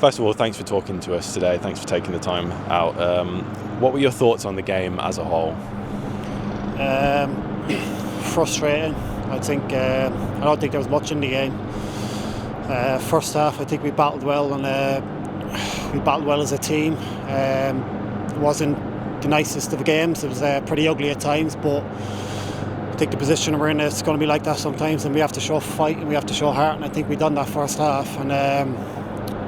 First of all, thanks for talking to us today. Thanks for taking the time out. What were your thoughts on the game as a whole? Frustrating. I don't think there was much in the game. First half, I think we battled well, and we battled well as a team. It wasn't the nicest of games. It was pretty ugly at times, but I think the position we're in, it's going to be like that sometimes, and we have to show fight and we have to show heart. And I think we done that first half, and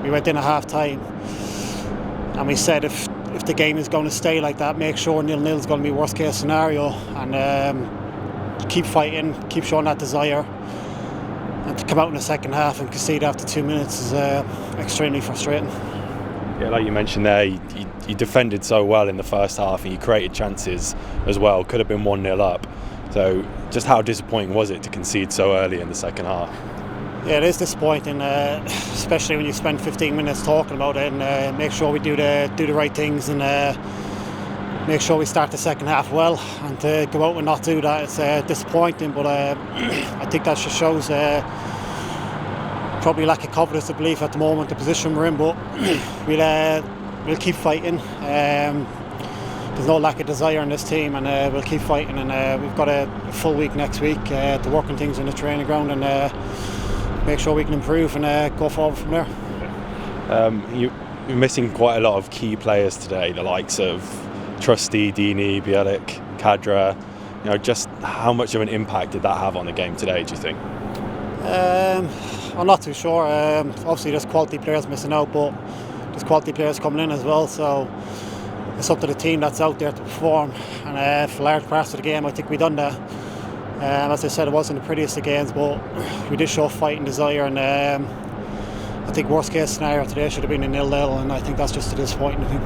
we went in at half time, and we said if the game is going to stay like that, make sure 0-0 is going to be worst case scenario, and keep fighting, keep showing that desire. And to come out in the second half and concede after 2 minutes is extremely frustrating. Yeah, like you mentioned there, you defended so well in the first half and you created chances as well. Could have been 1-0 up. So just how disappointing was it to concede so early in the second half? Yeah, it is disappointing, especially when you spend 15 minutes talking about it, and make sure we do the right things, and make sure we start the second half well. And to go out and not do that, it's disappointing. But I think that just shows probably lack of confidence and belief at the moment, the position we're in. But we'll keep fighting. There's no lack of desire in this team, and we'll keep fighting. And we've got a full week next week to work on things in the training ground, and make sure we can improve and go forward from there. You're missing quite a lot of key players today, the likes of Trusty, Dini, Bielik, Kadra. Just how much of an impact did that have on the game today, do you think? I'm not too sure. Obviously there's quality players missing out, but there's quality players coming in as well, so it's up to the team that's out there to perform. And for large parts of the game, I think we done that. As I said, it wasn't the prettiest of games, but we did show fight and desire, and I think worst case scenario today should have been a 0-0, and I think that's just a disappointing thing.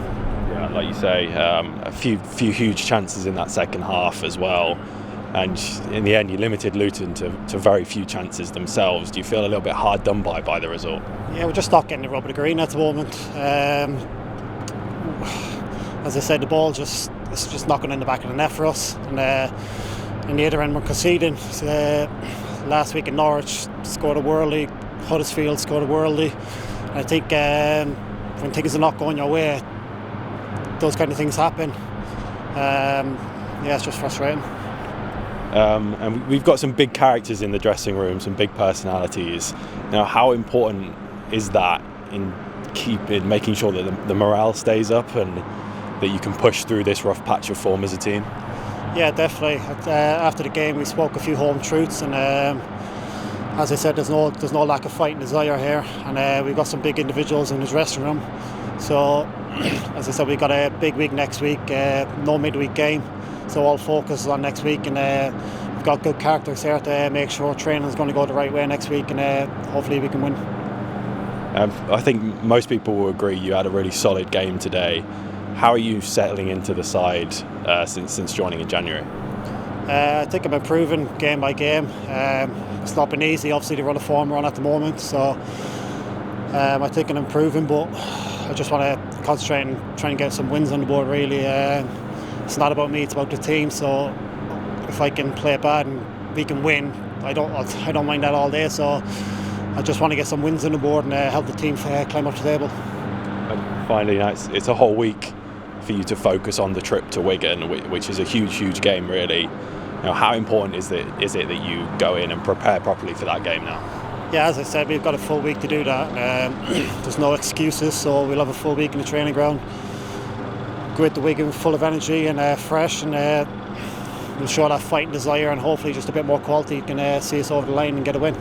Yeah, like you say, a few huge chances in that second half as well, and in the end you limited Luton to very few chances themselves. Do you feel a little bit hard done by the result? Yeah, we're just not getting the rub of the green at the moment. As I said, the ball it's just knocking in the back of the net for us, and in the other end we're conceding. Last week in Norwich scored a worldie, Huddersfield scored a worldie. I think when things are not going your way, those kind of things happen. It's just frustrating. And we've got some big characters in the dressing room, some big personalities. Now, how important is that in making sure that the morale stays up and that you can push through this rough patch of form as a team? Yeah, definitely. After the game, we spoke a few home truths, and as I said, there's no lack of fight and desire here, and we've got some big individuals in the dressing room. So, as I said, we've got a big week next week, no midweek game, so all focus is on next week, and we've got good characters here to make sure training is going to go the right way next week, and hopefully we can win. I think most people will agree you had a really solid game today. How are you settling into the side since joining in January? I think I'm improving game by game. It's not been easy, obviously, to run a form we're on at the moment, so I think I'm improving, but I just want to concentrate and try and get some wins on the board, really. It's not about me, it's about the team, so if I can play bad and we can win, I don't mind that all day, so I just want to get some wins on the board and help the team climb up the table. And finally, it's a whole week for you to focus on the trip to Wigan, which is a huge game, really. How important is it that you go in and prepare properly for that game now? Yeah, as I said, we've got a full week to do that. There's no excuses, so we'll have a full week in the training ground. Go into Wigan full of energy and fresh, and we'll show that fight and desire, and hopefully just a bit more quality can see us over the line and get a win.